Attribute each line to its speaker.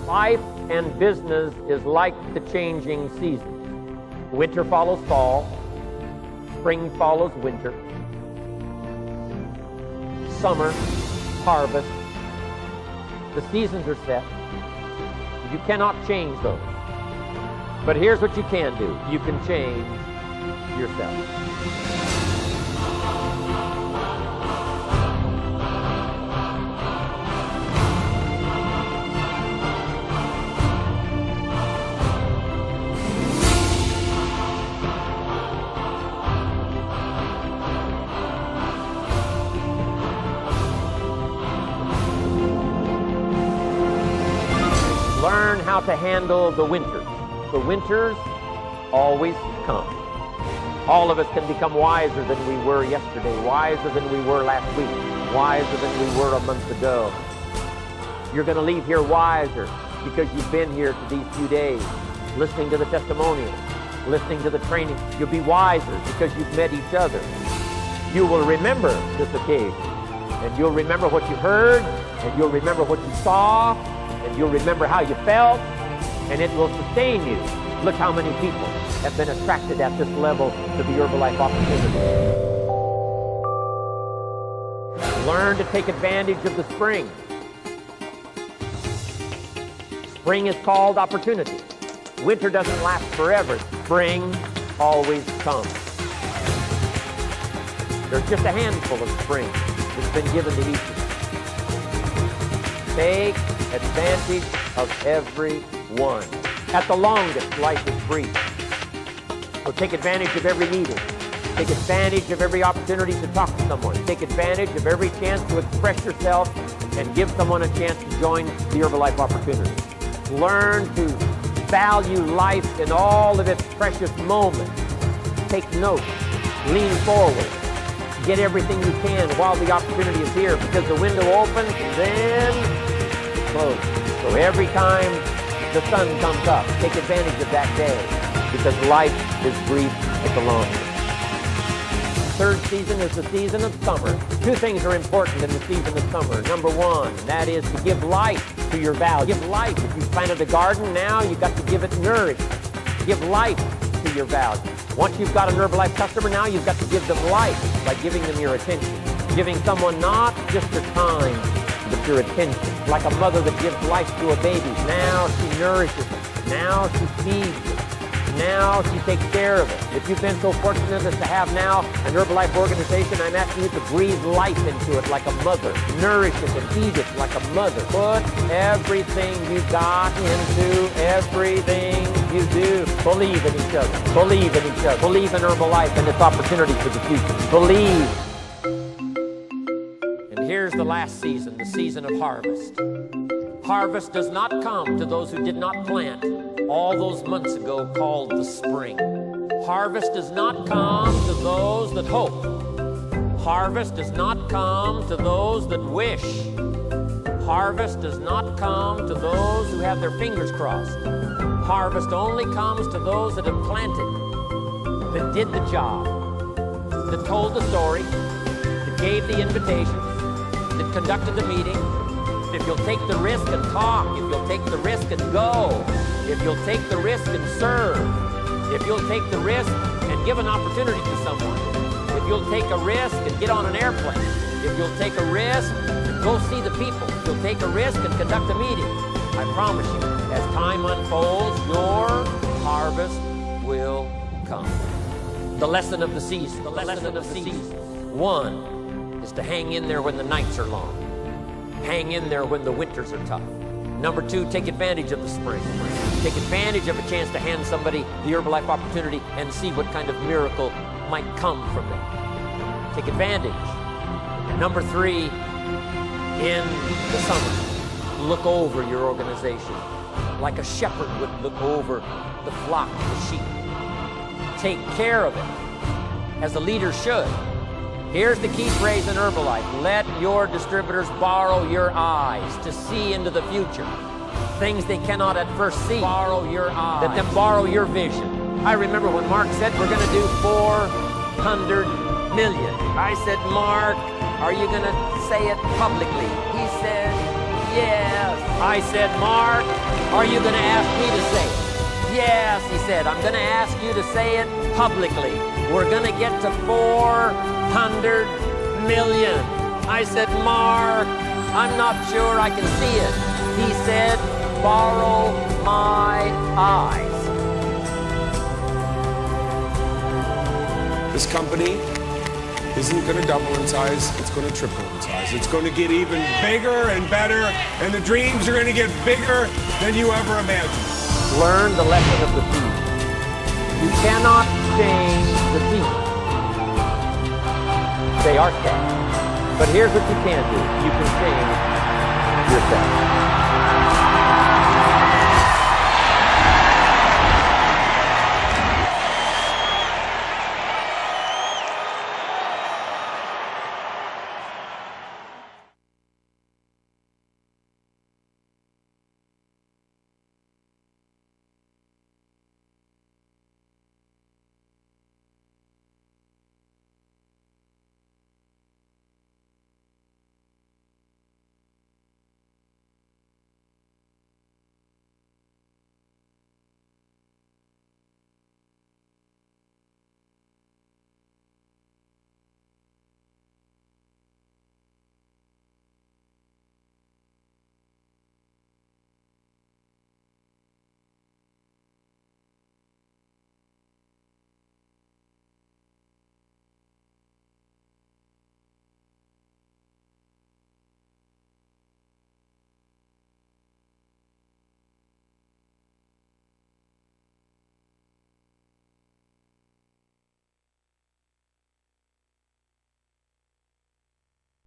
Speaker 1: Life and business is like the changing seasons. Winter follows fall. Spring follows winter. Summer, harvest. The seasons are set. You cannot change those. But here's what you can do. You can change yourself. Learn how to handle the winters. The winters always come. All of us can become wiser than we were yesterday, wiser than we were last week, wiser than we were a month ago. You're going to leave here wiser because you've been here to these few days, listening to the testimonials, listening to the training. You'll be wiser because you've met each other. You will remember this occasion, and you'll remember what you heard, and you'll remember what you saw, and you'll remember how you felt, and it will sustain you. Look how many people have been attracted at this level to the Herbalife opportunity. Learn to take advantage of the spring. Spring is called opportunity. Winter doesn't last forever. Spring always comes. There's just a handful of spring that's been given to each of us. Take advantage of every one. At the longest, life is brief. So take advantage of every meeting. Take advantage of every opportunity to talk to someone. Take advantage of every chance to express yourself and give someone a chance to join the Herbalife opportunity. Learn to value life in all of its precious moments. Take notes. Lean forward. Get everything you can while the opportunity is here, because the window opens and then closes. So every time the sun comes up, take advantage of that day, because life is brief at the longest. Third season is the season of summer. Two things are important in the season of summer. Number one, that is to give life to your value. Give life. If you've planted a garden, now you've got to give it nourishment. Give life to your value. Once you've got an Herbalife customer, now you've got to give them life by giving them your attention. Giving someone not just their time, but your attention. Like a mother that gives life to a baby. Now she nourishes it. Now she feeds it. Now she takes care of it. If you've been so fortunate as to have now an Herbalife organization, I'm asking you to breathe life into it like a mother. Nourish it and feed it like a mother. Put everything you got into everything you do. Believe in each other. Believe in each other. Believe in Herbalife and its opportunity for the future. Believe. And here's the last season, the season of harvest. Harvest does not come to those who did not plant all those months ago called the spring. Harvest does not come to those that hope. Harvest does not come to those that wish. Harvest does not come to those who have their fingers crossed. Harvest only comes to those that have planted, that did the job, that told the story, that gave the invitations, that conducted the meeting. If you'll take the risk and talk, if you'll take the risk and go, if you'll take the risk and serve, if you'll take the risk and give an opportunity to someone, if you'll take a risk and get on an airplane, if you'll take a risk and go see the people, if you'll take a risk and conduct a meeting, I promise you, as time unfolds, your harvest will come. The lesson of the season, the lesson of the season. One is to hang in there when the nights are long. Hang in there when the winters are tough. Number two, take advantage of the spring. Take advantage of a chance to hand somebody the Herbalife opportunity and see what kind of miracle might come from it. Take advantage. And number three, in the summer, look over your organization like a shepherd would look over the flock, the sheep. Take care of it as a leader should. Here's the key phrase in Herbalife. Let your distributors borrow your eyes to see into the future. Things they cannot at first see. Borrow your eyes. Let them borrow your vision. I remember when Mark said we're going to do 400 million. I said, Mark, are you going to say it publicly? He said, yes. I said, Mark, are you going to ask me to say it? Yes, he said, I'm going to ask you to say it publicly. We're going to get to 400 million. I said, Mark, I'm not sure I can see it. He said, borrow my eyes.
Speaker 2: This company isn't going to double in size, it's going to triple in size. It's going to get even bigger and better, and the dreams are going to get bigger than you ever imagined.
Speaker 1: Learn the lesson of the people. You cannot change the people. They are static. But here's what you can do. You can change yourself.